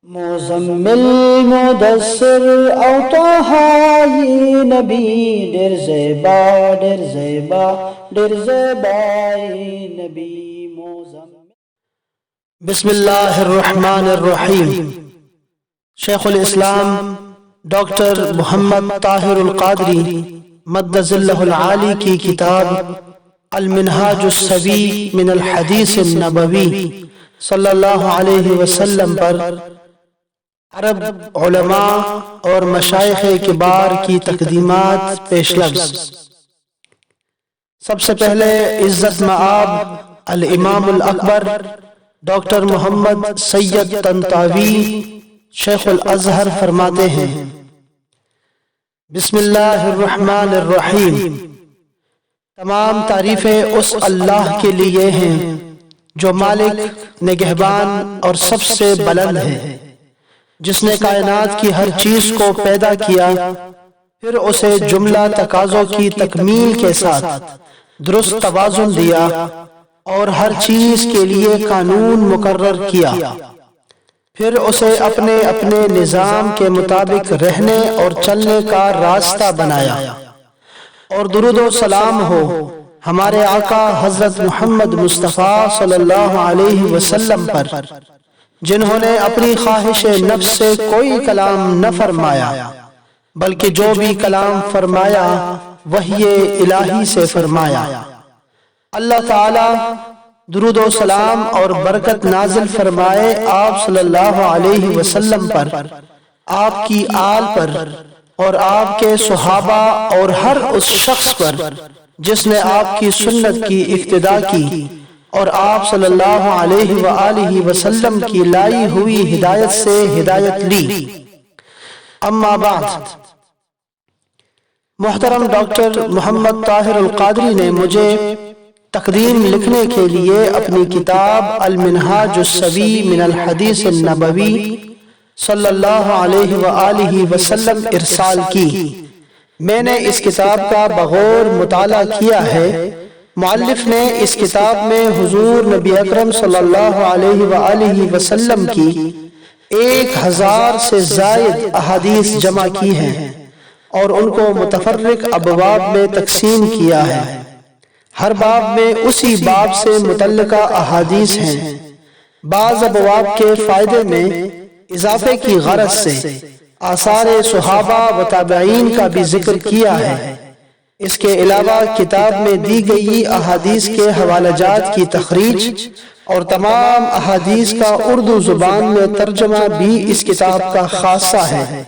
مزمل مدثر او طه ی نبی ډیر زیبا ډیر زیبا ډیر زیبا ی نبی مزمل. بسم اللہ الرحمن الرحیم. شیخ الاسلام ڈاکٹر محمد طاہر القادری مد ظلہ العالی کی کتاب المنہاج السبی من الحدیث النبوی صلی اللہ علیہ وسلم پر عرب علماء اور مشائخ کبار کی تقدیمات پیش لفظ. سب سے پہلے عزت مآب الامام الاکبر ڈاکٹر محمد سید طنطاوی شیخ الازہر فرماتے ہیں: بسم اللہ الرحمن الرحیم. تمام تعریفیں اس اللہ کے لیے ہیں جو مالک، نگہبان اور سب سے بلند ہے، جس نے کائنات کی ہر چیز کو پیدا کیا، پھر اسے جملہ تقاضوں کی تکمیل کے ساتھ درست توازن دیا اور ہر چیز کے لیے قانون مقرر کیا، پھر اسے اپنے اپنے نظام کے مطابق رہنے اور چلنے کا راستہ بنایا. اور درود و سلام ہو ہمارے آقا حضرت محمد مصطفیٰ صلی اللہ علیہ وسلم پر، جنہوں نے اپنی خواہش نفس سے کوئی کلام نہ فرمایا، بلکہ جو بھی کلام فرمایا وحی الہی سے فرمایا. اللہ تعالی درود و سلام اور برکت نازل فرمائے آپ صلی اللہ علیہ وسلم پر، آپ کی آل پر اور آپ کے صحابہ اور ہر اس شخص پر جس نے آپ کی سنت کی اقتداء کی اور آپ صلی اللہ علیہ وآلہ وسلم کی لائی ہوئی ہدایت سے ہدایت لی. اما بعد، محترم ڈاکٹر محمد طاہر القادری نے مجھے تقدیم لکھنے کے لیے اپنی کتاب المنہاج السبی من الحدیث النبوی صلی اللہ علیہ وآلہ وسلم ارسال کی. میں نے اس کتاب کا بغور مطالعہ کیا ہے. مؤلف نے اس کتاب میں حضور نبی اکرم صلی اللہ علیہ وآلہ وسلم کی 1000 سے زائد احادیث جمع کی ہیں اور ان کو متفرق ابواب میں تقسیم کیا ہے. ہر باب میں اسی باب سے متعلقہ احادیث ہیں. بعض ابواب کے فائدے میں اضافے کی غرض سے آثار صحابہ و تابعین کا بھی ذکر کیا ہے. اس کے علاوہ کتاب میں دی گئی احادیث کے حوالہ جات کی تخریج اور تمام احادیث کا اردو زبان میں ترجمہ بھی اس کتاب کا خاصہ ہے.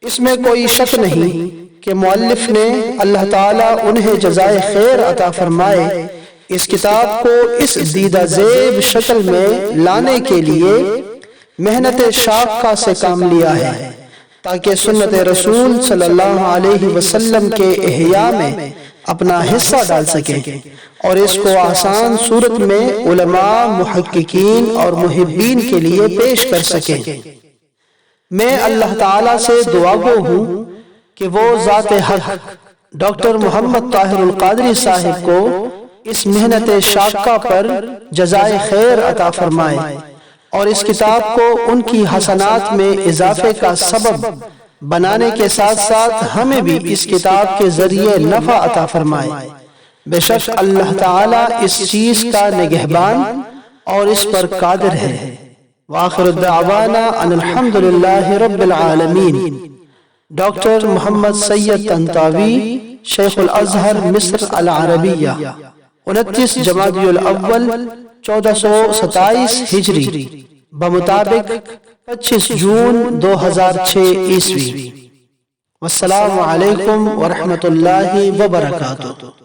اس میں کوئی شک نہیں کہ مؤلف نے، اللہ تعالیٰ انہیں جزائے خیر عطا فرمائے، اس کتاب کو اس دیدہ زیب شکل میں لانے کے لیے محنت شاقہ سے کام لیا ہے، تاکہ سنت رسول صلی اللہ علیہ وسلم کے احیاء میں اپنا حصہ ڈال سکیں اور اس کو آسان صورت میں علماء، محققین اور محبین کے لیے پیش کر سکیں. میں اللہ تعالیٰ سے دعاگو ہوں کہ وہ ذات حق ڈاکٹر محمد طاہر القادری صاحب کو اس محنت شاقہ پر جزائے خیر عطا فرمائے اور اس کتاب کو ان کی حسنات میں اضافے کا سبب بنانے کے ساتھ ساتھ ہمیں بھی اس کتاب کے ذریعے نفع عطا فرمائے. بے شک اللہ تعالیٰ اس چیز کا نگہبان اور اس پر قادر ہے. وآخر الدعوانا ان الحمدللہ رب العالمین. ڈاکٹر محمد سید طنطاوی شیخ الازہر مصر العربیہ 29 جمادی الاول 1427 ہجری بمطابق 25 جون 2006 عیسوی. والسلام علیکم ورحمۃ اللہ وبرکاتہ.